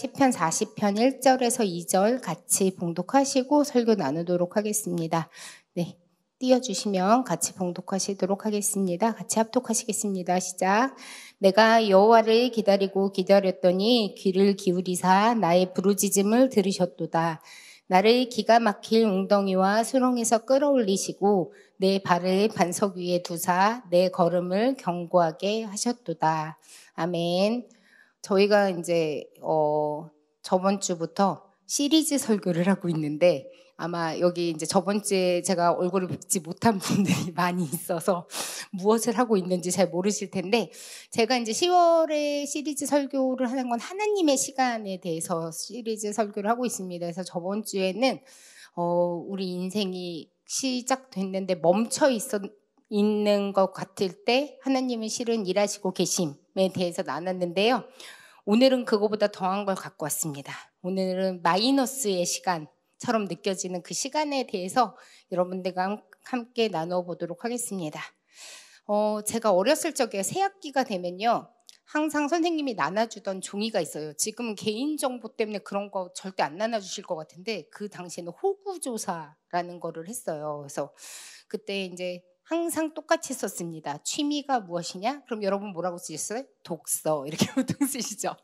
시편 40편 1절에서 2절 같이 봉독하시고 설교 나누도록 하겠습니다. 네, 띄워주시면 같이 봉독하시도록 하겠습니다. 같이 합독하시겠습니다. 시작. 내가 여호와를 기다리고 기다렸더니 귀를 기울이사 나의 부르짖음을 들으셨도다. 나를 기가 막힐 웅덩이와 수렁에서 끌어올리시고 내 발을 반석 위에 두사 내 걸음을 견고하게 하셨도다. 아멘. 저희가 이제 저번 주부터 시리즈 설교를 하고 있는데 아마 여기 이제 저번 주에 제가 얼굴을 뵙지 못한 분들이 많이 있어서 무엇을 하고 있는지 잘 모르실 텐데 제가 이제 10월에 시리즈 설교를 하는 건 하나님의 시간에 대해서 시리즈 설교를 하고 있습니다. 그래서 저번 주에는 우리 인생이 시작됐는데 멈춰 있는 것 같을 때 하나님은 실은 일하시고 계심에 대해서 나눴는데요. 오늘은 그거보다 더한 걸 갖고 왔습니다. 오늘은 마이너스의 시간처럼 느껴지는 그 시간에 대해서 여러분들과 함께 나눠보도록 하겠습니다. 제가 어렸을 적에 새학기가 되면요. 항상 선생님이 나눠주던 종이가 있어요. 지금은 개인정보 때문에 그런 거 절대 안 나눠주실 것 같은데 그 당시에는 호구조사라는 거를 했어요. 그래서 그때 이제 항상 똑같이 썼습니다. 취미가 무엇이냐? 그럼 여러분 뭐라고 쓰셨어요? 독서 이렇게 보통 쓰시죠.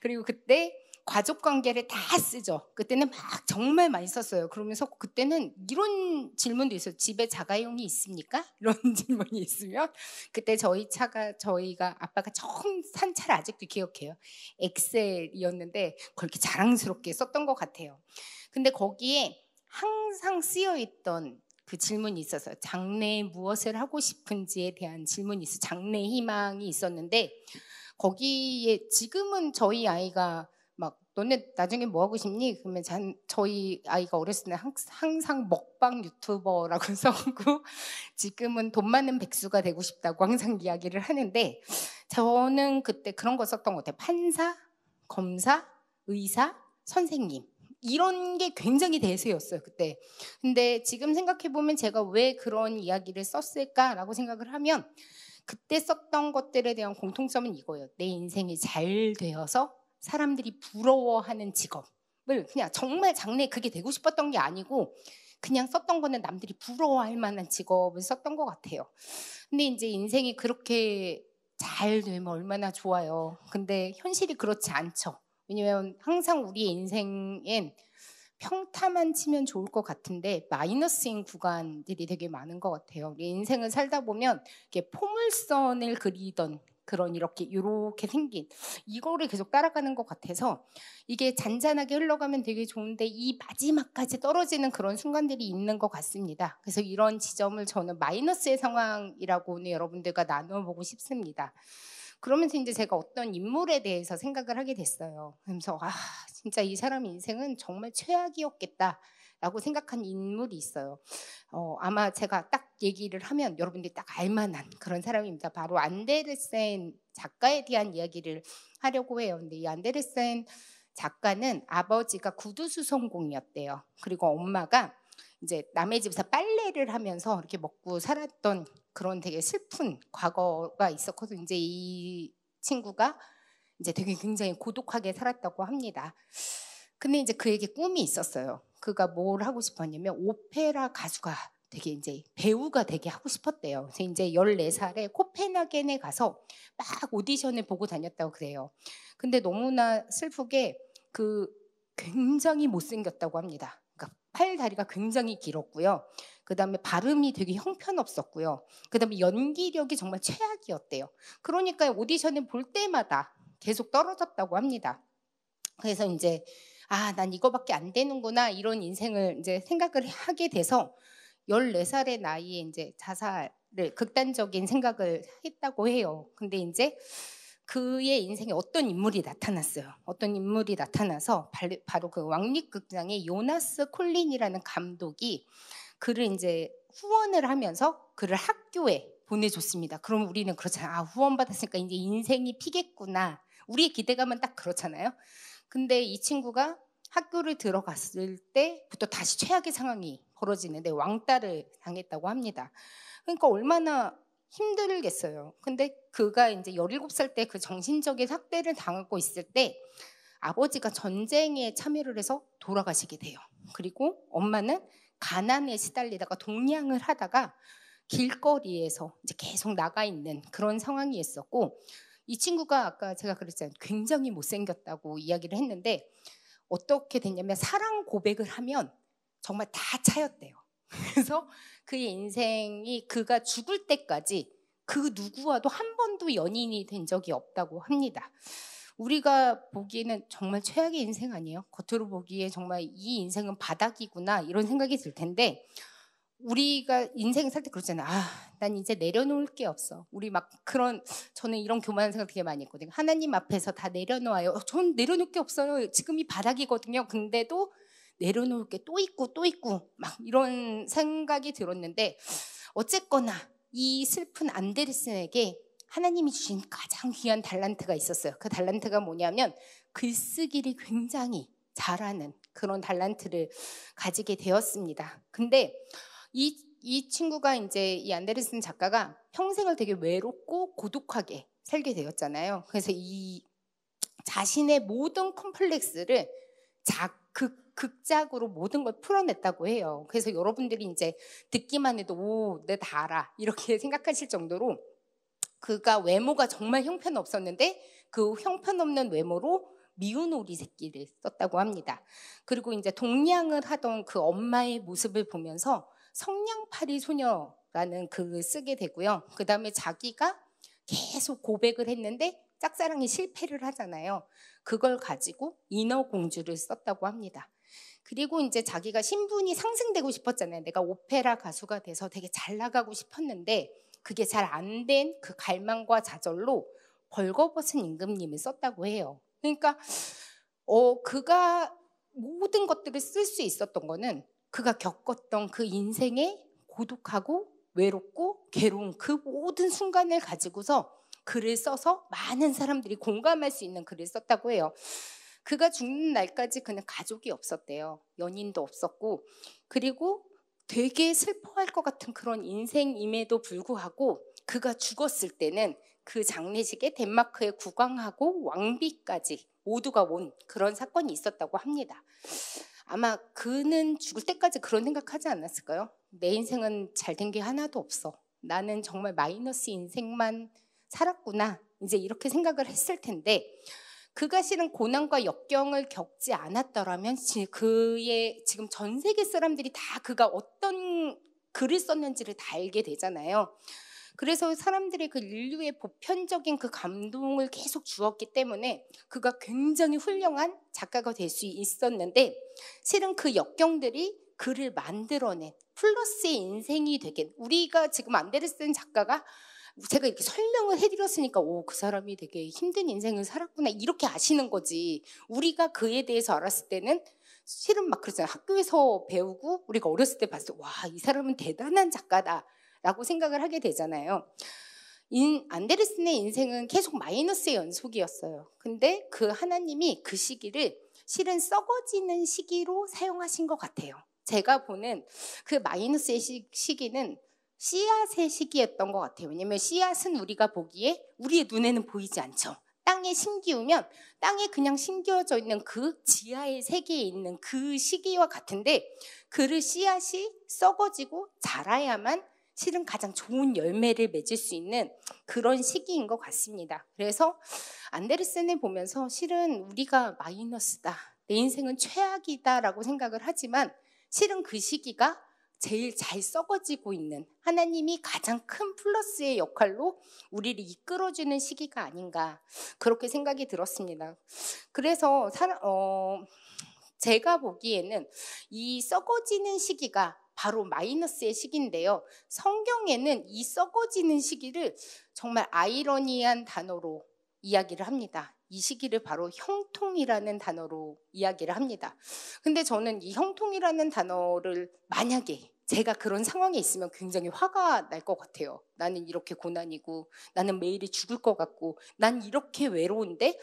그리고 그때 가족관계를 다 쓰죠. 그때는 막 정말 많이 썼어요. 그러면서 그때는 이런 질문도 있어요. 집에 자가용이 있습니까? 이런 질문이 있으면 그때 저희가 아빠가 처음 산 차를 아직도 기억해요. 엑셀이었는데 그렇게 자랑스럽게 썼던 것 같아요. 근데 거기에 항상 쓰여있던 그 질문이 있어서 장래에 무엇을 하고 싶은지에 대한 질문이 있어요. 장래 희망이 있었는데 거기에 지금은 저희 아이가 막 너네 나중에 뭐 하고 싶니? 그러면 저희 아이가 어렸을 때 항상 먹방 유튜버라고 써고 지금은 돈 많은 백수가 되고 싶다고 항상 이야기를 하는데 저는 그때 그런 거 썼던 것 같아요. 판사, 검사, 의사, 선생님 이런 게 굉장히 대세였어요 그때. 근데 지금 생각해보면 제가 왜 그런 이야기를 썼을까라고 생각을 하면 그때 썼던 것들에 대한 공통점은 이거예요. 내 인생이 잘 되어서 사람들이 부러워하는 직업을 그냥 정말 장래에 그게 되고 싶었던 게 아니고 그냥 썼던 거는 남들이 부러워할 만한 직업을 썼던 것 같아요. 근데 이제 인생이 그렇게 잘 되면 얼마나 좋아요. 근데 현실이 그렇지 않죠. 왜냐면 항상 우리의 인생엔 평타만 치면 좋을 것 같은데 마이너스인 구간들이 되게 많은 것 같아요. 우리 인생을 살다 보면 이렇게 포물선을 그리던 그런 이렇게 생긴 이거를 계속 따라가는 것 같아서 이게 잔잔하게 흘러가면 되게 좋은데 이 마지막까지 떨어지는 그런 순간들이 있는 것 같습니다. 그래서 이런 지점을 저는 마이너스의 상황이라고 오늘 여러분들과 나눠보고 싶습니다. 그러면서 이제 제가 어떤 인물에 대해서 생각을 하게 됐어요. 그러면서 진짜 이 사람 인생은 정말 최악이었겠다라고 생각한 인물이 있어요. 아마 제가 딱 얘기를 하면 여러분들이 딱 알만한 그런 사람입니다. 바로 안데르센 작가에 대한 이야기를 하려고 해요. 근데 이 안데르센 작가는 아버지가 구두수선공이었대요. 그리고 엄마가 이제 남의 집에서 빨래를 하면서 이렇게 먹고 살았던 그런 되게 슬픈 과거가 있었거든요. 이제 이 친구가 이제 되게 굉장히 고독하게 살았다고 합니다. 근데 이제 그에게 꿈이 있었어요. 그가 뭘 하고 싶었냐면 오페라 가수가 되게 이제 배우가 되게 하고 싶었대요. 그래서 이제 14살에 코펜하겐에 가서 막 오디션을 보고 다녔다고 그래요. 근데 너무나 슬프게 굉장히 못생겼다고 합니다. 그러니까 팔 다리가 굉장히 길었고요. 그다음에 발음이 되게 형편없었고요. 그다음에 연기력이 정말 최악이었대요. 그러니까 오디션을 볼 때마다 계속 떨어졌다고 합니다. 그래서 이제 난 이거밖에 안 되는구나 이런 인생을 이제 생각을 하게 돼서 14살의 나이에 이제 자살을 극단적인 생각을 했다고 해요. 근데 이제 그의 인생에 어떤 인물이 나타났어요. 어떤 인물이 나타나서 바로 그 왕립극장의 요나스 콜린이라는 감독이 그를 이제 후원을 하면서 그를 학교에 보내줬습니다. 그럼 우리는 그렇잖아요. 후원 받았으니까 이제 인생이 피겠구나. 우리의 기대감은 딱 그렇잖아요. 근데 이 친구가 학교를 들어갔을 때부터 다시 최악의 상황이 벌어지는데 왕따를 당했다고 합니다. 그러니까 얼마나 힘들겠어요. 근데 그가 이제 17살 때 그 정신적인 학대를 당하고 있을 때 아버지가 전쟁에 참여를 해서 돌아가시게 돼요. 그리고 엄마는 가난에 시달리다가 동냥을 하다가 길거리에서 이제 계속 나가 있는 그런 상황이 있었고, 이 친구가 아까 제가 그랬잖아요. 굉장히 못생겼다고 이야기를 했는데 어떻게 됐냐면 사랑 고백을 하면 정말 다 차였대요. 그래서 그의 인생이 그가 죽을 때까지 그 누구와도 한 번도 연인이 된 적이 없다고 합니다. 우리가 보기에는 정말 최악의 인생 아니에요? 겉으로 보기에 정말 이 인생은 바닥이구나 이런 생각이 들 텐데, 우리가 인생 살 때 그러잖아요. 난 이제 내려놓을 게 없어. 우리 막 저는 이런 교만한 생각 되게 많이 했거든요. 하나님 앞에서 다 내려놓아요. 전 내려놓을 게 없어요. 지금이 바닥이거든요. 근데도 내려놓을 게 또 있고 또 있고 막 이런 생각이 들었는데, 어쨌거나 이 슬픈 안데르센에게 하나님이 주신 가장 귀한 달란트가 있었어요. 그 달란트가 뭐냐면 글쓰기를 굉장히 잘하는 그런 달란트를 가지게 되었습니다. 근데 이 친구가 이제 이 안데르센 작가가 평생을 되게 외롭고 고독하게 살게 되었잖아요. 그래서 이 자신의 모든 컴플렉스를 극작으로 모든 걸 풀어냈다고 해요. 그래서 여러분들이 이제 듣기만 해도 내 다 알아 이렇게 생각하실 정도로 그가 외모가 정말 형편없었는데 그 형편없는 외모로 미운 오리 새끼를 썼다고 합니다. 그리고 이제 동냥을 하던 그 엄마의 모습을 보면서 성냥팔이 소녀라는 글을 쓰게 되고요. 그 다음에 자기가 계속 고백을 했는데 짝사랑이 실패를 하잖아요. 그걸 가지고 인어공주를 썼다고 합니다. 그리고 이제 자기가 신분이 상승되고 싶었잖아요. 내가 오페라 가수가 돼서 되게 잘 나가고 싶었는데 그게 잘 안 된 그 갈망과 좌절로 벌거벗은 임금님을 썼다고 해요. 그러니까 그가 모든 것들을 쓸 수 있었던 거는 그가 겪었던 그 인생의 고독하고 외롭고 괴로운 그 모든 순간을 가지고서 글을 써서 많은 사람들이 공감할 수 있는 글을 썼다고 해요. 그가 죽는 날까지 그는 가족이 없었대요. 연인도 없었고, 그리고 되게 슬퍼할 것 같은 그런 인생임에도 불구하고 그가 죽었을 때는 그 장례식에 덴마크의 국왕하고 왕비까지 모두가 온 그런 사건이 있었다고 합니다. 아마 그는 죽을 때까지 그런 생각하지 않았을까요? 내 인생은 잘된 게 하나도 없어. 나는 정말 마이너스 인생만 살았구나. 이제 이렇게 생각을 했을 텐데, 그가 실은 고난과 역경을 겪지 않았더라면 그의 지금 전 세계 사람들이 다 그가 어떤 글을 썼는지를 다 알게 되잖아요. 그래서 사람들이 그 인류의 보편적인 그 감동을 계속 주었기 때문에 그가 굉장히 훌륭한 작가가 될 수 있었는데, 실은 그 역경들이 글을 만들어낸 플러스의 인생이 되게, 우리가 지금 안데르센 작가가 제가 이렇게 설명을 해드렸으니까 그 사람이 되게 힘든 인생을 살았구나 이렇게 아시는 거지, 우리가 그에 대해서 알았을 때는 실은 막 그러잖아요. 학교에서 배우고 우리가 어렸을 때 봤을 때 와, 이 사람은 대단한 작가다 라고 생각을 하게 되잖아요. 안데르센의 인생은 계속 마이너스의 연속이었어요. 근데 그 하나님이 그 시기를 실은 썩어지는 시기로 사용하신 것 같아요. 제가 보는 그 마이너스의 시기는 씨앗의 시기였던 것 같아요. 왜냐하면 씨앗은 우리가 보기에 우리의 눈에는 보이지 않죠. 땅에 심기우면 땅에 그냥 심겨져 있는 그 지하의 세계에 있는 그 시기와 같은데, 그 씨앗이 썩어지고 자라야만 실은 가장 좋은 열매를 맺을 수 있는 그런 시기인 것 같습니다. 그래서 안데르센을 보면서 실은 우리가 마이너스다, 내 인생은 최악이다라고 생각을 하지만 실은 그 시기가 제일 잘 썩어지고 있는, 하나님이 가장 큰 플러스의 역할로 우리를 이끌어주는 시기가 아닌가, 그렇게 생각이 들었습니다. 그래서 제가 보기에는 이 썩어지는 시기가 바로 마이너스의 시기인데요. 성경에는 이 썩어지는 시기를 정말 아이러니한 단어로 이야기를 합니다. 이 시기를 바로 형통이라는 단어로 이야기를 합니다. 근데 저는 이 형통이라는 단어를 만약에 제가 그런 상황에 있으면 굉장히 화가 날 것 같아요. 나는 이렇게 고난이고, 나는 매일이 죽을 것 같고, 난 이렇게 외로운데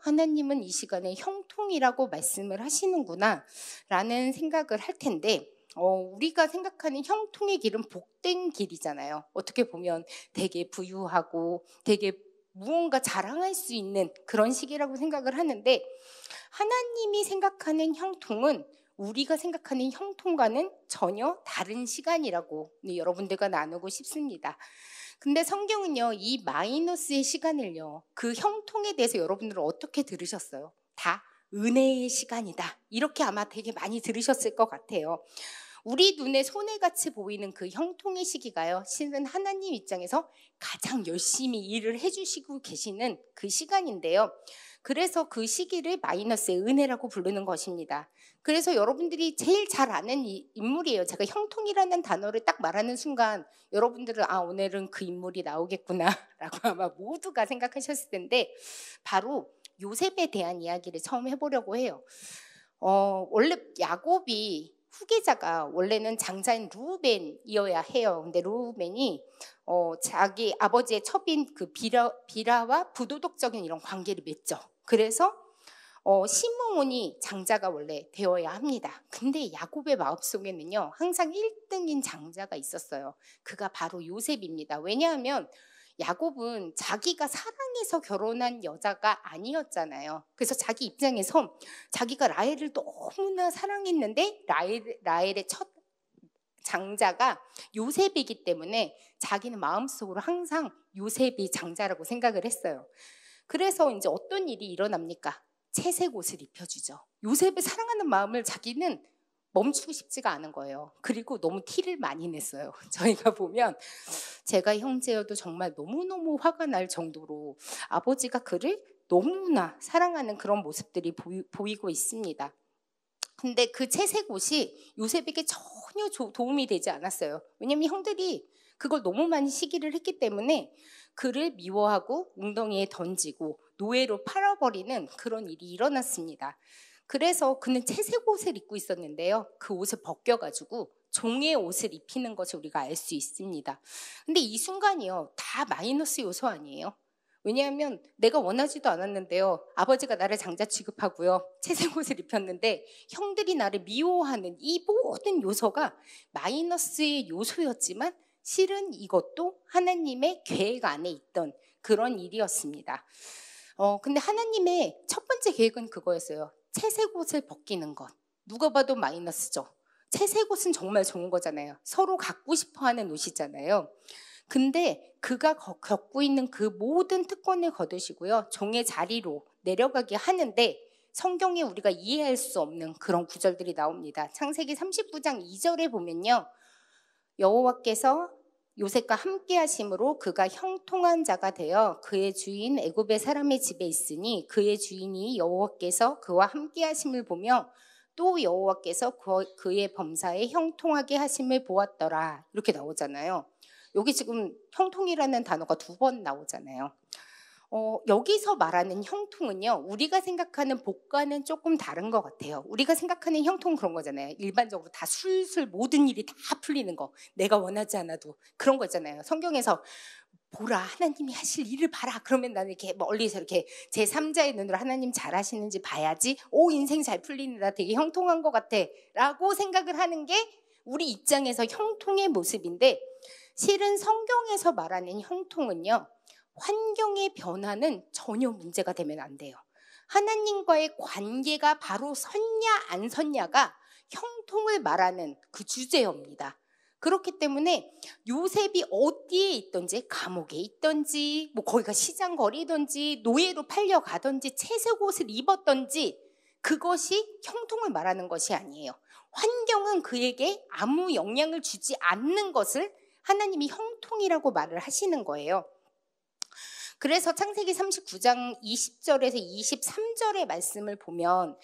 하나님은 이 시간에 형통이라고 말씀을 하시는구나 라는 생각을 할 텐데, 우리가 생각하는 형통의 길은 복된 길이잖아요. 어떻게 보면 되게 부유하고 되게 무언가 자랑할 수 있는 그런 시기라고 생각을 하는데, 하나님이 생각하는 형통은 우리가 생각하는 형통과는 전혀 다른 시간이라고 여러분들과 나누고 싶습니다. 근데 성경은요, 이 마이너스의 시간을요, 그 형통에 대해서 여러분들은 어떻게 들으셨어요? 다 은혜의 시간이다, 이렇게 아마 되게 많이 들으셨을 것 같아요. 우리 눈에 손해같이 보이는 그 형통의 시기가요, 실은 하나님 입장에서 가장 열심히 일을 해주시고 계시는 그 시간인데요. 그래서 그 시기를 마이너스의 은혜라고 부르는 것입니다. 그래서 여러분들이 제일 잘 아는 인물이에요. 제가 형통이라는 단어를 딱 말하는 순간 여러분들은 오늘은 그 인물이 나오겠구나 라고 아마 모두가 생각하셨을 텐데, 바로 요셉에 대한 이야기를 처음 해보려고 해요. 원래 야곱이 후계자가 원래는 장자인 루벤이어야 해요. 근데 루벤이 자기 아버지의 첩인 그 비라와 부도덕적인 이런 관계를 맺죠. 그래서 시므온이 장자가 원래 되어야 합니다. 근데 야곱의 마음속에는요, 항상 1등인 장자가 있었어요. 그가 바로 요셉입니다. 왜냐하면 야곱은 자기가 사랑해서 결혼한 여자가 아니었잖아요. 그래서 자기 입장에서 자기가 라헬을 너무나 사랑했는데 라헬의 첫 장자가 요셉이기 때문에 자기는 마음속으로 항상 요셉이 장자라고 생각을 했어요. 그래서 이제 어떤 일이 일어납니까? 채색 옷을 입혀주죠. 요셉을 사랑하는 마음을 자기는 멈추고 싶지가 않은 거예요. 그리고 너무 티를 많이 냈어요. 저희가 보면 제가 형제여도 정말 너무너무 화가 날 정도로 아버지가 그를 너무나 사랑하는 그런 모습들이 보이고 있습니다. 근데 그 채색 옷이 요셉에게 전혀 도움이 되지 않았어요. 왜냐하면 형들이 그걸 너무 많이 시기를 했기 때문에 그를 미워하고 웅덩이에 던지고 노예로 팔아버리는 그런 일이 일어났습니다. 그래서 그는 채색 옷을 입고 있었는데요, 그 옷을 벗겨가지고 종의 옷을 입히는 것을 우리가 알 수 있습니다. 근데 이 순간이요, 다 마이너스 요소 아니에요? 왜냐하면 내가 원하지도 않았는데요, 아버지가 나를 장자 취급하고요, 채색 옷을 입혔는데 형들이 나를 미워하는 이 모든 요소가 마이너스의 요소였지만 실은 이것도 하나님의 계획 안에 있던 그런 일이었습니다. 근데 하나님의 첫 번째 계획은 그거였어요. 채색 옷을 벗기는 것. 누가 봐도 마이너스죠. 채색 옷은 정말 좋은 거잖아요. 서로 갖고 싶어 하는 옷이잖아요. 근데 그가 겪고 있는 그 모든 특권을 거두시고요, 종의 자리로 내려가게 하는데 성경에 우리가 이해할 수 없는 그런 구절들이 나옵니다. 창세기 39장 2절에 보면요, 여호와께서 요셉과 함께 하심으로 그가 형통한 자가 되어 그의 주인 애굽의 사람의 집에 있으니 그의 주인이 여호와께서 그와 함께 하심을 보며 또 여호와께서 그의 범사에 형통하게 하심을 보았더라, 이렇게 나오잖아요. 여기 지금 형통이라는 단어가 2번 나오잖아요. 여기서 말하는 형통은요, 우리가 생각하는 복과는 조금 다른 것 같아요. 우리가 생각하는 형통은 그런 거잖아요. 일반적으로 다 술술 모든 일이 다 풀리는 거, 내가 원하지 않아도 그런 거 있잖아요. 성경에서 보라, 하나님이 하실 일을 봐라. 그러면 나는 이렇게 멀리서 이렇게 제3자의 눈으로 하나님 잘하시는지 봐야지, 인생 잘 풀리는다, 되게 형통한 것 같아 라고 생각을 하는 게 우리 입장에서 형통의 모습인데, 실은 성경에서 말하는 형통은요, 환경의 변화는 전혀 문제가 되면 안 돼요. 하나님과의 관계가 바로 섰냐 안 섰냐가 형통을 말하는 그 주제입니다. 그렇기 때문에 요셉이 어디에 있든지, 감옥에 있든지, 거기가 시장거리든지, 노예로 팔려가든지, 채색 옷을 입었든지, 그것이 형통을 말하는 것이 아니에요. 환경은 그에게 아무 영향을 주지 않는 것을 하나님이 형통이라고 말을 하시는 거예요. 그래서 창세기 39장 20절에서 23절의 말씀을 보면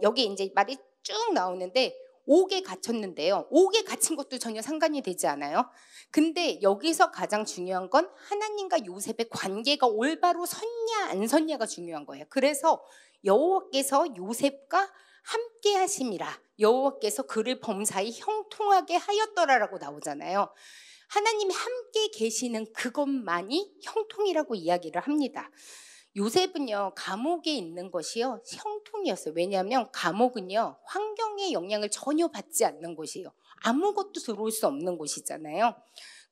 여기 이제 말이 쭉 나오는데, 옥에 갇혔는데요, 옥에 갇힌 것도 전혀 상관이 되지 않아요. 근데 여기서 가장 중요한 건 하나님과 요셉의 관계가 올바로 섰냐 안 섰냐가 중요한 거예요. 그래서 여호와께서 요셉과 함께 하심이라, 여호와께서 그를 범사에 형통하게 하였더라라고 나오잖아요. 하나님이 함께 계시는 그것만이 형통이라고 이야기를 합니다. 요셉은요, 감옥에 있는 것이요, 형통이었어요. 왜냐하면 감옥은요, 환경의 영향을 전혀 받지 않는 곳이에요. 아무것도 들어올 수 없는 곳이잖아요.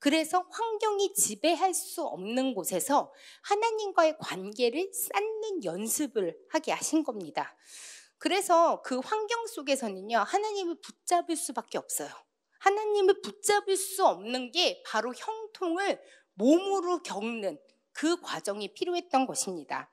그래서 환경이 지배할 수 없는 곳에서 하나님과의 관계를 쌓는 연습을 하게 하신 겁니다. 그래서 그 환경 속에서는요, 하나님을 붙잡을 수밖에 없어요. 하나님을 붙잡을 수 없는 게 바로 형통을 몸으로 겪는 그 과정이 필요했던 것입니다.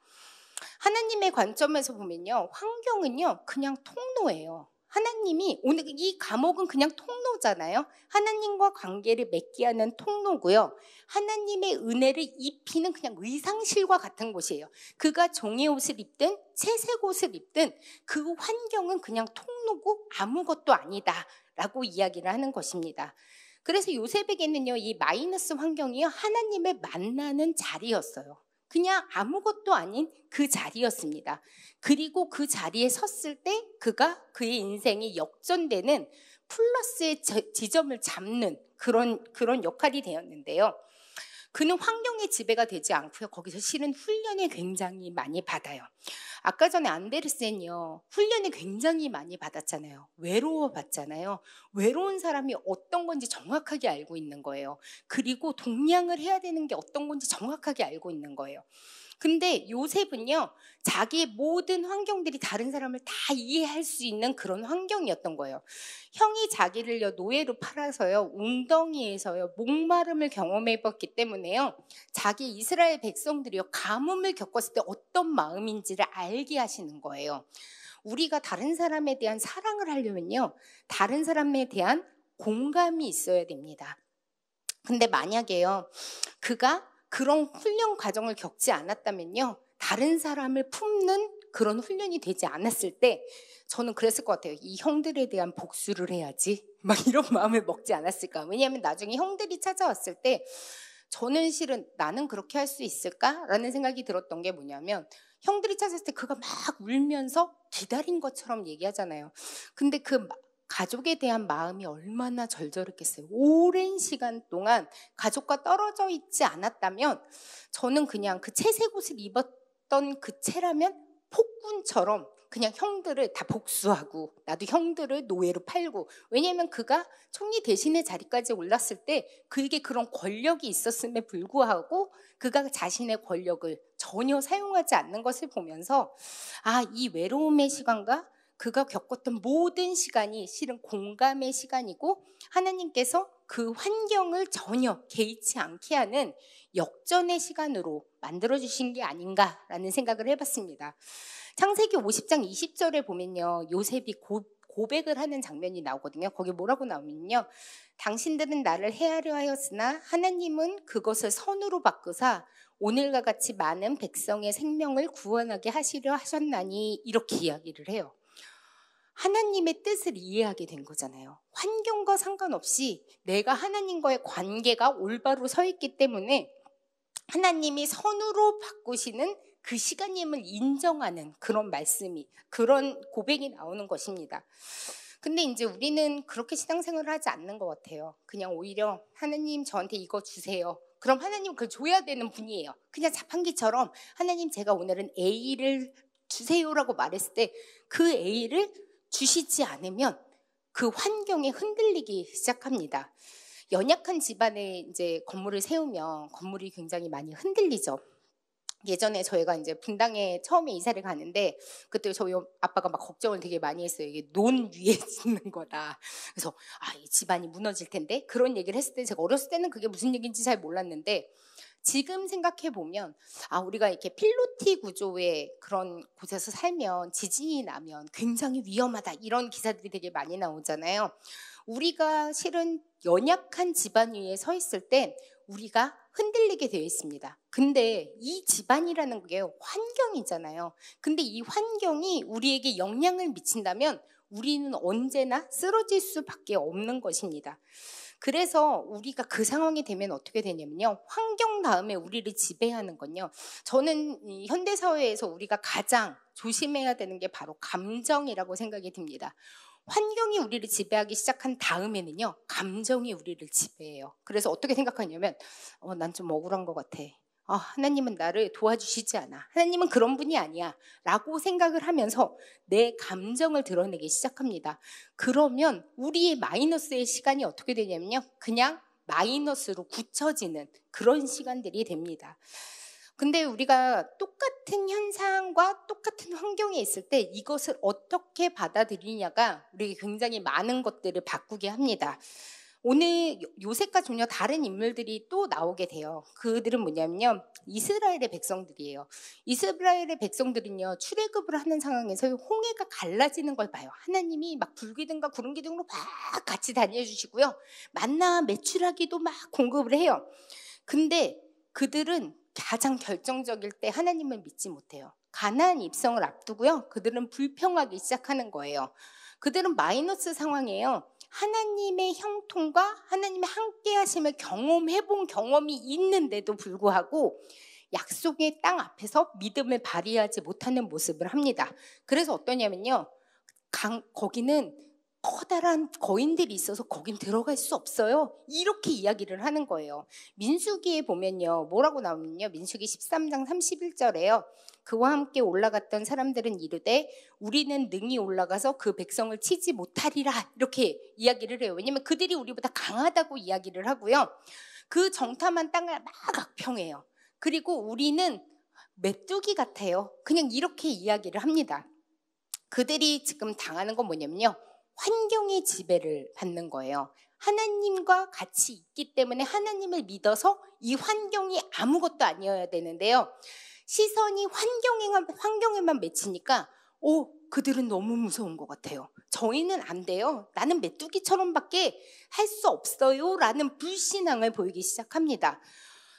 하나님의 관점에서 보면요, 환경은요 그냥 통로예요. 하나님이 오늘 이 과목은 그냥 통로잖아요. 하나님과 관계를 맺게 하는 통로고요. 하나님의 은혜를 입히는 그냥 의상실과 같은 곳이에요. 그가 종의 옷을 입든 채색 옷을 입든 그 환경은 그냥 통로고 아무것도 아니다라고 이야기를 하는 것입니다. 그래서 요셉에게는요, 이 마이너스 환경이요, 하나님을 만나는 자리였어요. 그냥 아무것도 아닌 그 자리였습니다. 그리고 그 자리에 섰을 때 그가 그의 인생이 역전되는 플러스의 지점을 잡는 그런 역할이 되었는데요. 그는 환경의 지배가 되지 않고요, 거기서 실은 훈련을 굉장히 많이 받아요. 아까 전에 안데르센이요, 훈련을 굉장히 많이 받았잖아요. 외로워봤잖아요. 외로운 사람이 어떤 건지 정확하게 알고 있는 거예요. 그리고 동량을 해야 되는 게 어떤 건지 정확하게 알고 있는 거예요. 근데 요셉은요, 자기의 모든 환경들이 다른 사람을 다 이해할 수 있는 그런 환경이었던 거예요. 형이 자기를요, 노예로 팔아서요, 웅덩이에서요, 목마름을 경험해봤기 때문에요, 자기 이스라엘 백성들이요, 가뭄을 겪었을 때 어떤 마음인지를 알게 하시는 거예요. 우리가 다른 사람에 대한 사랑을 하려면요, 다른 사람에 대한 공감이 있어야 됩니다. 근데 만약에요, 그가 그런 훈련 과정을 겪지 않았다면요, 다른 사람을 품는 그런 훈련이 되지 않았을 때 저는 그랬을 것 같아요. 이 형들에 대한 복수를 해야지, 막 이런 마음을 먹지 않았을까. 왜냐하면 나중에 형들이 찾아왔을 때 저는 실은 나는 그렇게 할 수 있을까라는 생각이 들었던 게 뭐냐면, 형들이 찾아왔을 때 그가 막 울면서 기다린 것처럼 얘기하잖아요. 근데 그 가족에 대한 마음이 얼마나 절절했겠어요. 오랜 시간 동안 가족과 떨어져 있지 않았다면 저는 그냥 그 채색 옷을 입었던 그 채라면 폭군처럼 그냥 형들을 다 복수하고 나도 형들을 노예로 팔고, 왜냐하면 그가 총리 대신의 자리까지 올랐을 때 그에게 그런 권력이 있었음에 불구하고 그가 자신의 권력을 전혀 사용하지 않는 것을 보면서, 아, 이 외로움의 시간과 그가 겪었던 모든 시간이 실은 공감의 시간이고 하나님께서 그 환경을 전혀 개의치 않게 하는 역전의 시간으로 만들어주신 게 아닌가라는 생각을 해봤습니다. 창세기 50장 20절에 보면요, 요셉이 고백을 하는 장면이 나오거든요. 거기 뭐라고 나오면요, 당신들은 나를 해하려 하였으나 하나님은 그것을 선으로 바꾸사 오늘과 같이 많은 백성의 생명을 구원하게 하시려 하셨나니, 이렇게 이야기를 해요. 하나님의 뜻을 이해하게 된 거잖아요. 환경과 상관없이 내가 하나님과의 관계가 올바로 서 있기 때문에 하나님이 선으로 바꾸시는 그 시간임을 인정하는 그런 말씀이, 그런 고백이 나오는 것입니다. 근데 이제 우리는 그렇게 신앙생활을 하지 않는 것 같아요. 그냥 오히려 하나님 저한테 이거 주세요. 그럼 하나님 그걸 줘야 되는 분이에요. 그냥 자판기처럼 하나님 제가 오늘은 A를 주세요라고 말했을 때 그 A를 주시지 않으면 그 환경이 흔들리기 시작합니다. 연약한 집안에 이제 건물을 세우면 건물이 굉장히 많이 흔들리죠. 예전에 저희가 이제 분당에 처음에 이사를 가는데 그때 저희 아빠가 막 걱정을 되게 많이 했어요. 이게 논 위에 짓는 거다. 그래서 이 집안이 무너질 텐데, 그런 얘기를 했을 때 제가 어렸을 때는 그게 무슨 얘기인지 잘 몰랐는데 지금 생각해 보면 우리가 이렇게 필로티 구조의 그런 곳에서 살면 지진이 나면 굉장히 위험하다, 이런 기사들이 되게 많이 나오잖아요. 우리가 실은 연약한 집안 위에 서 있을 때 우리가 흔들리게 되어 있습니다. 근데 이 집안이라는 게 환경이잖아요. 근데 이 환경이 우리에게 영향을 미친다면 우리는 언제나 쓰러질 수밖에 없는 것입니다. 그래서 우리가 그 상황이 되면 어떻게 되냐면요, 환경 다음에 우리를 지배하는 건요, 저는 이 현대사회에서 우리가 가장 조심해야 되는 게 바로 감정이라고 생각이 듭니다. 환경이 우리를 지배하기 시작한 다음에는요, 감정이 우리를 지배해요. 그래서 어떻게 생각하냐면 난 좀 억울한 것 같아. 하나님은 나를 도와주시지 않아. 하나님은 그런 분이 아니야. 라고 생각을 하면서 내 감정을 드러내기 시작합니다. 그러면 우리의 마이너스의 시간이 어떻게 되냐면요, 그냥 마이너스로 굳혀지는 그런 시간들이 됩니다. 근데 우리가 똑같은 현상과 똑같은 환경에 있을 때 이것을 어떻게 받아들이냐가 우리에게 굉장히 많은 것들을 바꾸게 합니다. 오늘 요셉과 전혀 다른 인물들이 또 나오게 돼요. 그들은 뭐냐면요, 이스라엘의 백성들이에요. 이스라엘의 백성들은요, 출애굽을 하는 상황에서 홍해가 갈라지는 걸 봐요. 하나님이 막 불기둥과 구름기둥으로 막 같이 다녀주시고요, 만나 메추라기도 막 공급을 해요. 근데 그들은 가장 결정적일 때 하나님을 믿지 못해요. 가나안 입성을 앞두고요, 그들은 불평하기 시작하는 거예요. 그들은 마이너스 상황이에요. 하나님의 형통과 하나님의 함께 하심을 경험해본 경험이 있는데도 불구하고 약속의 땅 앞에서 믿음을 발휘하지 못하는 모습을 합니다. 그래서 어떠냐면요, 거기는 커다란 거인들이 있어서 거긴 들어갈 수 없어요, 이렇게 이야기를 하는 거예요. 민수기에 보면요, 뭐라고 나오면요, 민수기 13장 31절에요. 그와 함께 올라갔던 사람들은 이르되 우리는 능히 올라가서 그 백성을 치지 못하리라, 이렇게 이야기를 해요. 왜냐하면 그들이 우리보다 강하다고 이야기를 하고요, 그 정탐한 땅을 막 악평해요. 그리고 우리는 메뚜기 같아요, 그냥 이렇게 이야기를 합니다. 그들이 지금 당하는 건 뭐냐면요, 환경의 지배를 받는 거예요. 하나님과 같이 있기 때문에 하나님을 믿어서 이 환경이 아무것도 아니어야 되는데요, 시선이 환경에만 맺히니까 그들은 너무 무서운 것 같아요. 저희는 안 돼요, 나는 메뚜기처럼밖에 할 수 없어요 라는 불신앙을 보이기 시작합니다.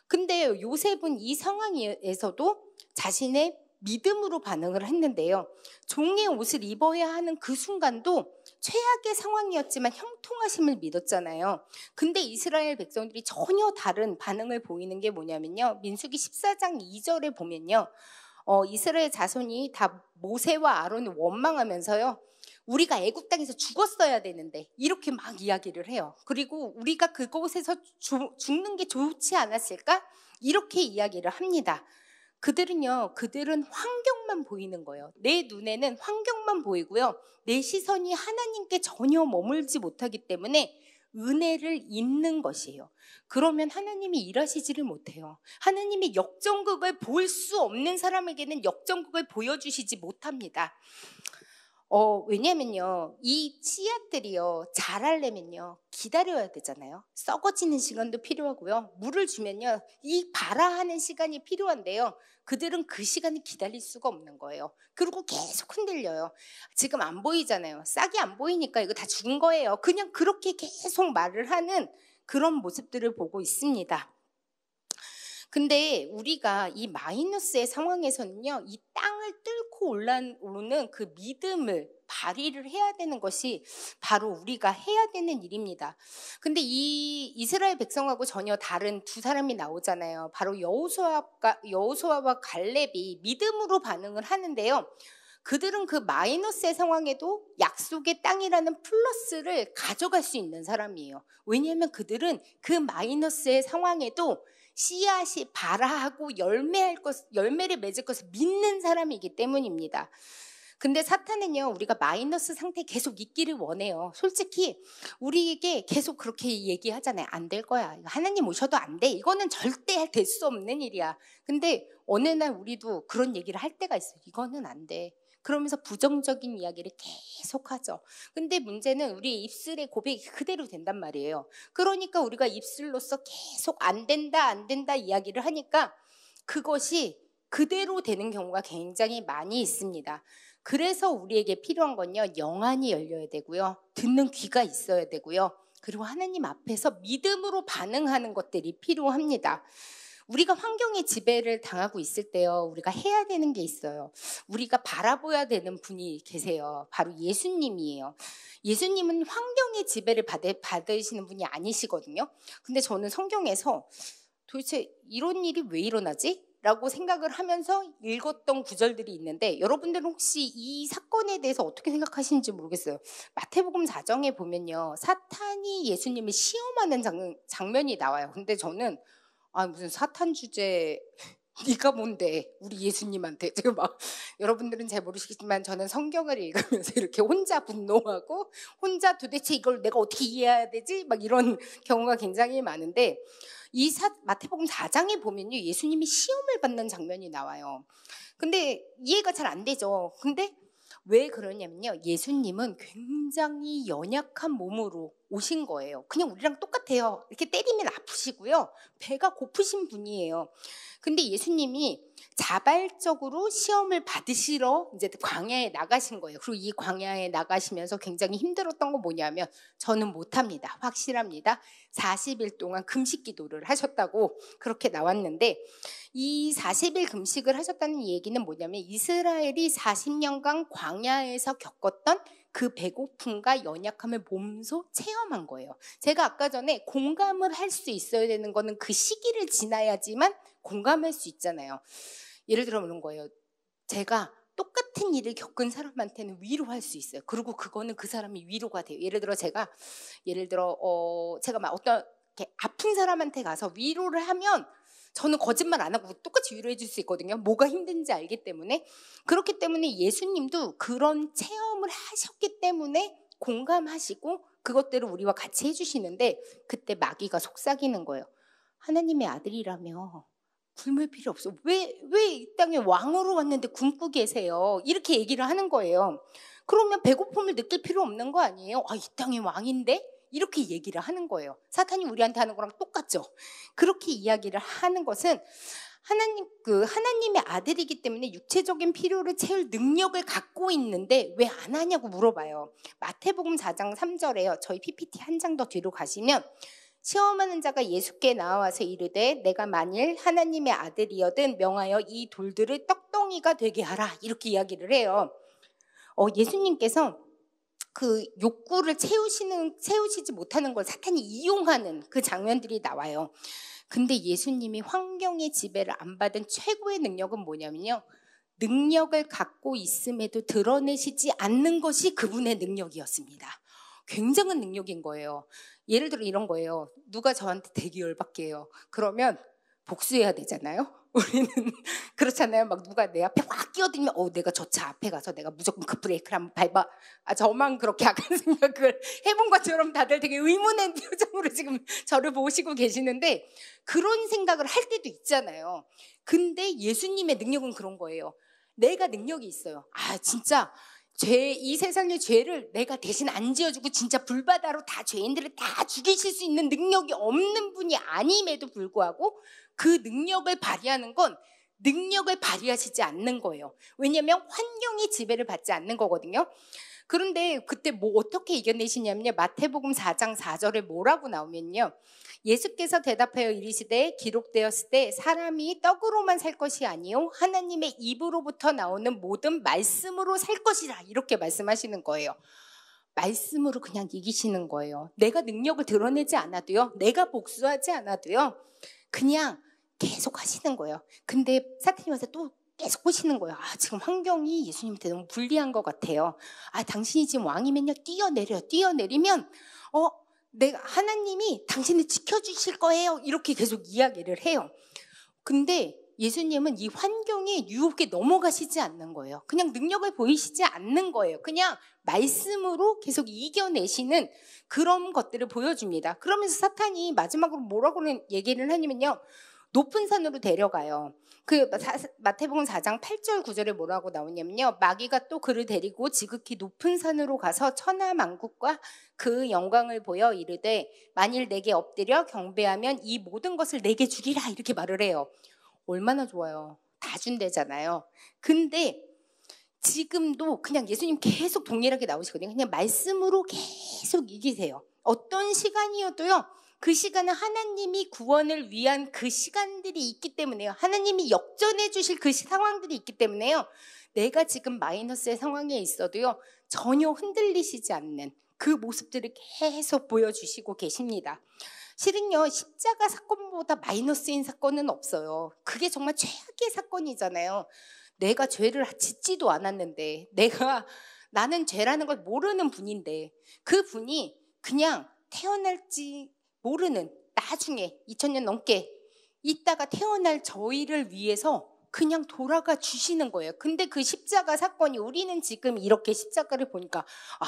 근데 요셉은 이 상황에서도 자신의 믿음으로 반응을 했는데요, 종의 옷을 입어야 하는 그 순간도 최악의 상황이었지만 형통하심을 믿었잖아요. 근데 이스라엘 백성들이 전혀 다른 반응을 보이는 게 뭐냐면요, 민수기 14장 2절에 보면요, 이스라엘 자손이 다 모세와 아론을 원망하면서요, 우리가 애굽 땅에서 죽었어야 되는데 이렇게 막 이야기를 해요. 그리고 우리가 그곳에서 죽는 게 좋지 않았을까, 이렇게 이야기를 합니다. 그들은 환경만 보이는 거예요. 내 눈에는 환경만 보이고요, 내 시선이 하나님께 전혀 머물지 못하기 때문에 은혜를 잊는 것이에요. 그러면 하나님이 일하시지를 못해요. 하나님이 역전극을 볼 수 없는 사람에게는 역전극을 보여주시지 못합니다. 왜냐면요, 이 씨앗들이요, 자라려면요, 기다려야 되잖아요. 썩어지는 시간도 필요하고요, 물을 주면요, 이 발화하는 시간이 필요한데요, 그들은 그 시간을 기다릴 수가 없는 거예요. 그리고 계속 흔들려요. 지금 안 보이잖아요. 싹이 안 보이니까 이거 다 죽은 거예요. 그냥 그렇게 계속 말을 하는 그런 모습들을 보고 있습니다. 근데 우리가 이 마이너스의 상황에서는요, 이 땅을 뚫고 올라오는 그 믿음을 발휘를 해야 되는 것이 바로 우리가 해야 되는 일입니다. 근데 이 이스라엘 백성하고 전혀 다른 두 사람이 나오잖아요. 바로 여호수아와 갈렙이 믿음으로 반응을 하는데요, 그들은 그 마이너스의 상황에도 약속의 땅이라는 플러스를 가져갈 수 있는 사람이에요. 왜냐하면 그들은 그 마이너스의 상황에도 씨앗이 발화하고 열매를 맺을 것을 믿는 사람이기 때문입니다. 근데 사탄은요, 우리가 마이너스 상태에 계속 있기를 원해요. 솔직히 우리에게 계속 그렇게 얘기하잖아요. 안 될 거야, 하나님 오셔도 안 돼, 이거는 절대 될 수 없는 일이야. 근데 어느 날 우리도 그런 얘기를 할 때가 있어요. 이거는 안 돼. 그러면서 부정적인 이야기를 계속 하죠. 근데 문제는 우리 입술의 고백이 그대로 된단 말이에요. 그러니까 우리가 입술로서 계속 안 된다 이야기를 하니까 그것이 그대로 되는 경우가 굉장히 많이 있습니다. 그래서 우리에게 필요한 건요, 영안이 열려야 되고요, 듣는 귀가 있어야 되고요, 그리고 하나님 앞에서 믿음으로 반응하는 것들이 필요합니다. 우리가 환경의 지배를 당하고 있을 때요, 우리가 해야 되는 게 있어요. 우리가 바라봐야 되는 분이 계세요. 바로 예수님이에요. 예수님은 환경의 지배를 받으시는 분이 아니시거든요. 근데 저는 성경에서 도대체 이런 일이 왜 일어나지? 라고 생각을 하면서 읽었던 구절들이 있는데, 여러분들은 혹시 이 사건에 대해서 어떻게 생각하시는지 모르겠어요. 마태복음 4장에 보면요, 사탄이 예수님을 시험하는 장면이 나와요. 근데 저는 무슨 사탄 주제 네가 뭔데 우리 예수님한테. 제가 막 여러분들은 잘 모르시겠지만 저는 성경을 읽으면서 이렇게 혼자 분노하고 혼자 도대체 이걸 내가 어떻게 이해해야 되지? 막 이런 경우가 굉장히 많은데 마태복음 4장에 보면요, 예수님이 시험을 받는 장면이 나와요. 근데 이해가 잘 안 되죠. 근데 왜 그러냐면요, 예수님은 굉장히 연약한 몸으로 오신 거예요. 그냥 우리랑 똑같아요. 이렇게 때리면 아프시고요, 배가 고프신 분이에요. 근데 예수님이 자발적으로 시험을 받으시러 이제 광야에 나가신 거예요. 그리고 이 광야에 나가시면서 굉장히 힘들었던 거 뭐냐면, 저는 못합니다. 확실합니다. 40일 동안 금식 기도를 하셨다고 그렇게 나왔는데, 이 40일 금식을 하셨다는 얘기는 뭐냐면, 이스라엘이 40년간 광야에서 겪었던 그 배고픔과 연약함을 몸소 체험한 거예요. 제가 아까 전에 공감을 할 수 있어야 되는 거는 그 시기를 지나야지만 공감할 수 있잖아요. 예를 들어 그런 거예요. 제가 똑같은 일을 겪은 사람한테는 위로할 수 있어요. 그리고 그거는 그 사람이 위로가 돼요. 예를 들어 제가 막 어떤 이렇게 아픈 사람한테 가서 위로를 하면 저는 거짓말 안 하고 똑같이 위로해 줄 수 있거든요. 뭐가 힘든지 알기 때문에. 그렇기 때문에 예수님도 그런 체험을 하셨기 때문에 공감하시고 그것들을 우리와 같이 해주시는데, 그때 마귀가 속삭이는 거예요. 하나님의 아들이라며 굶을 필요 없어. 왜 이 땅에 왕으로 왔는데 굶고 계세요? 이렇게 얘기를 하는 거예요. 그러면 배고픔을 느낄 필요 없는 거 아니에요? 이 땅의 왕인데? 이렇게 얘기를 하는 거예요. 사탄이 우리한테 하는 거랑 똑같죠. 그렇게 이야기를 하는 것은 하나님의 아들이기 때문에 육체적인 필요를 채울 능력을 갖고 있는데 왜 안 하냐고 물어봐요. 마태복음 4장 3절에요. 저희 PPT 한 장 더 뒤로 가시면, 시험하는 자가 예수께 나와서 이르되 내가 만일 하나님의 아들이여든 명하여 이 돌들을 떡덩이가 되게 하라, 이렇게 이야기를 해요. 예수님께서 그 욕구를 채우시지 못하는 걸 사탄이 이용하는 그 장면들이 나와요. 근데 예수님이 환경의 지배를 안 받은 최고의 능력은 뭐냐면요, 능력을 갖고 있음에도 드러내시지 않는 것이 그분의 능력이었습니다. 굉장한 능력인 거예요. 예를 들어 이런 거예요. 누가 저한테 되게 열받게 해요. 그러면 복수해야 되잖아요. 우리는 그렇잖아요. 막 누가 내 앞에 확 끼어들면 내가 저 차 앞에 가서 내가 무조건 그 브레이크를 한번 밟아. 저만 그렇게 악한 생각을 해본 것처럼 다들 되게 의문의 표정으로 지금 저를 보시고 계시는데, 그런 생각을 할 때도 있잖아요. 근데 예수님의 능력은 그런 거예요. 내가 능력이 있어요. 진짜 이 세상의 죄를 내가 대신 안 지어주고 진짜 불바다로 다 죄인들을 다 죽이실 수 있는 능력이 없는 분이 아님에도 불구하고 그 능력을 발휘하는 건 능력을 발휘하시지 않는 거예요. 왜냐하면 환경이 지배를 받지 않는 거거든요. 그런데 그때 어떻게 이겨내시냐면요, 마태복음 4장 4절에 뭐라고 나오면요, 예수께서 대답하여 이르시되 기록되었을 때 사람이 떡으로만 살 것이 아니요 하나님의 입으로부터 나오는 모든 말씀으로 살 것이라, 이렇게 말씀하시는 거예요. 말씀으로 그냥 이기시는 거예요. 내가 능력을 드러내지 않아도요, 내가 복수하지 않아도요, 그냥 계속 하시는 거예요. 근데 사탄이 와서 또 계속 보시는 거예요. 지금 환경이 예수님한테 너무 불리한 것 같아요. 당신이 지금 왕이면요, 뛰어내리면 하나님이 당신을 지켜주실 거예요. 이렇게 계속 이야기를 해요. 근데 예수님은 이 환경의 유혹에 넘어가시지 않는 거예요. 그냥 능력을 보이시지 않는 거예요. 그냥 말씀으로 계속 이겨내시는 그런 것들을 보여줍니다. 그러면서 사탄이 마지막으로 뭐라고 얘기를 하냐면요, 높은 산으로 데려가요. 마태복음 4장 8절 9절에 뭐라고 나오냐면요, 마귀가 또 그를 데리고 지극히 높은 산으로 가서 천하만국과 그 영광을 보여 이르되 만일 내게 엎드려 경배하면 이 모든 것을 내게 주리라, 이렇게 말을 해요. 얼마나 좋아요. 다 준대잖아요. 근데 지금도 그냥 예수님 계속 동일하게 나오시거든요. 그냥 말씀으로 계속 이기세요. 어떤 시간이어도요, 그 시간은 하나님이 구원을 위한 그 시간들이 있기 때문에요. 하나님이 역전해 주실 그 상황들이 있기 때문에요. 내가 지금 마이너스의 상황에 있어도요, 전혀 흔들리시지 않는 그 모습들을 계속 보여주시고 계십니다. 실은요, 십자가 사건보다 마이너스인 사건은 없어요. 그게 정말 최악의 사건이잖아요. 내가 죄를 짓지도 않았는데, 나는 죄라는 걸 모르는 분인데, 그 분이 그냥 태어날지 모르는 나중에 2000년 넘게 이따가 태어날 저희를 위해서 그냥 돌아가 주시는 거예요. 근데 그 십자가 사건이 우리는 지금 이렇게 십자가를 보니까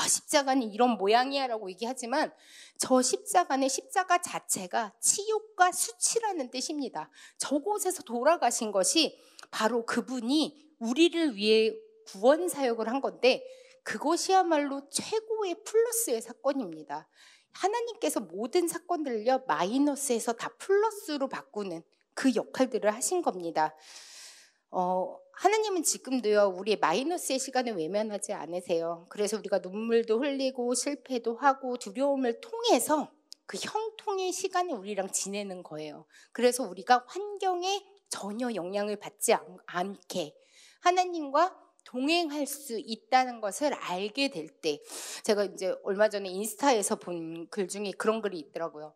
십자가는 이런 모양이야 라고 얘기하지만 저 십자가는 십자가 자체가 치욕과 수치라는 뜻입니다. 저곳에서 돌아가신 것이 바로 그분이 우리를 위해 구원 사역을 한 건데 그것이야말로 최고의 플러스의 사건입니다. 하나님께서 모든 사건들을요 마이너스에서 다 플러스로 바꾸는 그 역할들을 하신 겁니다. 하나님은 지금도요 우리의 마이너스의 시간을 외면하지 않으세요. 그래서 우리가 눈물도 흘리고 실패도 하고 두려움을 통해서 그 형통의 시간을 우리랑 지내는 거예요. 그래서 우리가 환경에 전혀 영향을 받지 않게 하나님과 동행할 수 있다는 것을 알게 될 때, 제가 이제 얼마 전에 인스타에서 본 글 중에 그런 글이 있더라고요.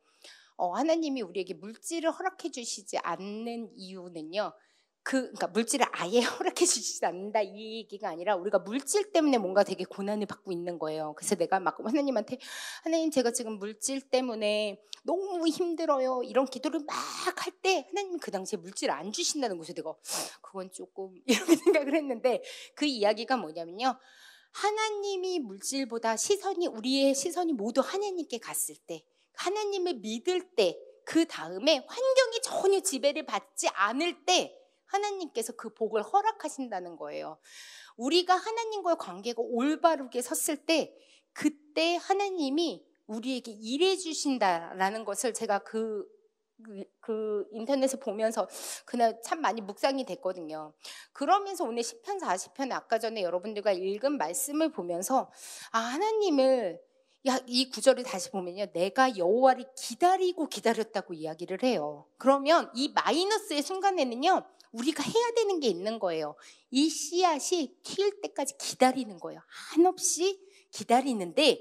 하나님이 우리에게 물질을 허락해 주시지 않는 이유는요, 그러니까 물질을 아예 허락해 주시지 않는다 이 얘기가 아니라 우리가 물질 때문에 뭔가 되게 고난을 받고 있는 거예요. 그래서 내가 막 하나님한테 하나님 제가 지금 물질 때문에 너무 힘들어요 이런 기도를 막 할 때 하나님 그 당시에 물질 안 주신다는 것을 내가 그건 조금 이렇게 생각을 했는데 그 이야기가 뭐냐면요. 하나님이 물질보다 우리의 시선이 모두 하나님께 갔을 때 하나님을 믿을 때 그 다음에 환경이 전혀 지배를 받지 않을 때 하나님께서 그 복을 허락하신다는 거예요. 우리가 하나님과의 관계가 올바르게 섰을 때 그때 하나님이 우리에게 일해 주신다라는 것을 제가 그 인터넷에 보면서 그날 참 많이 묵상이 됐거든요. 그러면서 오늘 시편 40편에 아까 전에 여러분들과 읽은 말씀을 보면서 하나님을 이 구절을 다시 보면요. 내가 여호와를 기다리고 기다렸다고 이야기를 해요. 그러면 이 마이너스의 순간에는요. 우리가 해야 되는 게 있는 거예요. 이 씨앗이 틔울 때까지 기다리는 거예요. 한없이 기다리는데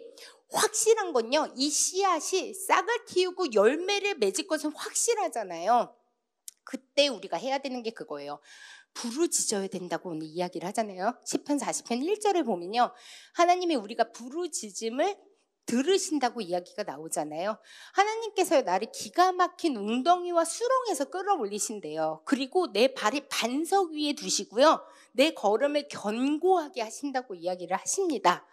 확실한 건요. 이 씨앗이 싹을 틔우고 열매를 맺을 것은 확실하잖아요. 그때 우리가 해야 되는 게 그거예요. 부르짖어야 된다고 오늘 이야기를 하잖아요. 시편 40편 1절에 보면요. 하나님이 우리가 부르짖음을 들으신다고 이야기가 나오잖아요. 하나님께서 나를 기가 막힌 웅덩이와 수렁에서 끌어올리신대요. 그리고 내 발이 반석 위에 두시고요. 내 걸음을 견고하게 하신다고 이야기를 하십니다.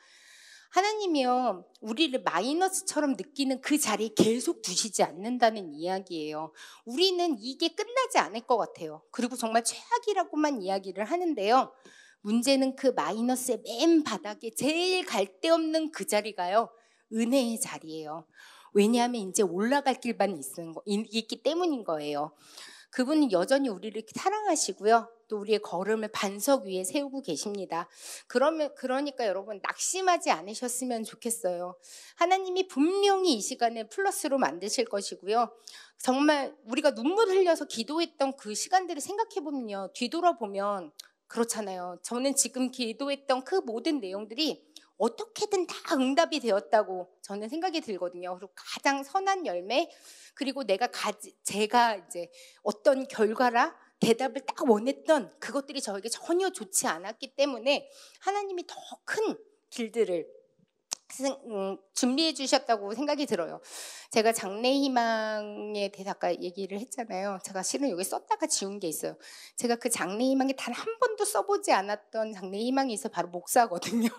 하나님이요, 우리를 마이너스처럼 느끼는 그 자리에 계속 두시지 않는다는 이야기예요. 우리는 이게 끝나지 않을 것 같아요. 그리고 정말 최악이라고만 이야기를 하는데요. 문제는 그 마이너스의 맨 바닥에 제일 갈 데 없는 그 자리가요. 은혜의 자리예요. 왜냐하면 이제 올라갈 길만 있기 때문인 거예요. 그분은 여전히 우리를 사랑하시고요. 또 우리의 걸음을 반석 위에 세우고 계십니다. 그러니까 여러분 낙심하지 않으셨으면 좋겠어요. 하나님이 분명히 이 시간을 플러스로 만드실 것이고요. 정말 우리가 눈물 흘려서 기도했던 그 시간들을 생각해보면요. 뒤돌아보면 그렇잖아요. 저는 지금 기도했던 그 모든 내용들이 어떻게든 다 응답이 되었다고 저는 생각이 들거든요. 그리고 가장 선한 열매, 그리고 제가 이제 어떤 결과라 대답을 딱 원했던 그것들이 저에게 전혀 좋지 않았기 때문에 하나님이 더 큰 길들을 준비해 주셨다고 생각이 들어요. 제가 장래희망에 대해서 아까 얘기를 했잖아요. 제가 실은 여기 썼다가 지운 게 있어요. 제가 그 장래희망에 단 한 번도 써보지 않았던 장래희망이 있어요. 바로 목사거든요.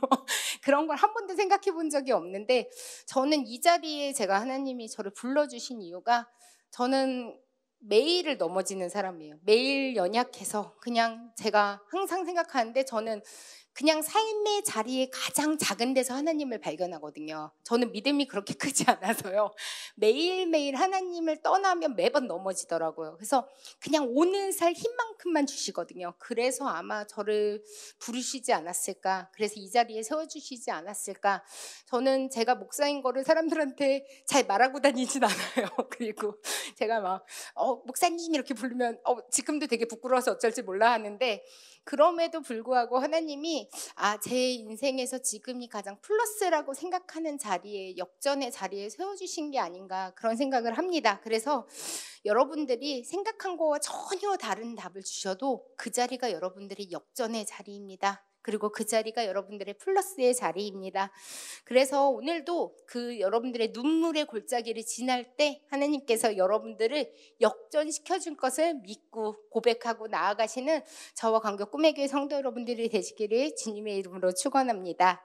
그런 걸 한 번도 생각해 본 적이 없는데 저는 이 자리에 제가 하나님이 저를 불러주신 이유가 저는 매일을 넘어지는 사람이에요. 매일 연약해서 그냥 제가 항상 생각하는데 저는 그냥 삶의 자리에 가장 작은 데서 하나님을 발견하거든요. 저는 믿음이 그렇게 크지 않아서요. 매일매일 하나님을 떠나면 매번 넘어지더라고요. 그래서 그냥 오늘 살 힘만큼만 주시거든요. 그래서 아마 저를 부르시지 않았을까. 그래서 이 자리에 세워주시지 않았을까. 저는 제가 목사인 거를 사람들한테 잘 말하고 다니진 않아요. 그리고 제가 막 목사님 이렇게 부르면 지금도 되게 부끄러워서 어쩔지 몰라 하는데 그럼에도 불구하고 하나님이 제 인생에서 지금이 가장 플러스라고 생각하는 자리에 역전의 자리에 세워주신 게 아닌가 그런 생각을 합니다. 그래서 여러분들이 생각한 거와 전혀 다른 답을 주셔도 그 자리가 여러분들의 역전의 자리입니다. 그리고 그 자리가 여러분들의 플러스의 자리입니다. 그래서 오늘도 그 여러분들의 눈물의 골짜기를 지날 때 하나님께서 여러분들을 역전시켜준 것을 믿고 고백하고 나아가시는 저와 광교 꿈의 교회 성도 여러분들이 되시기를 주님의 이름으로 축원합니다.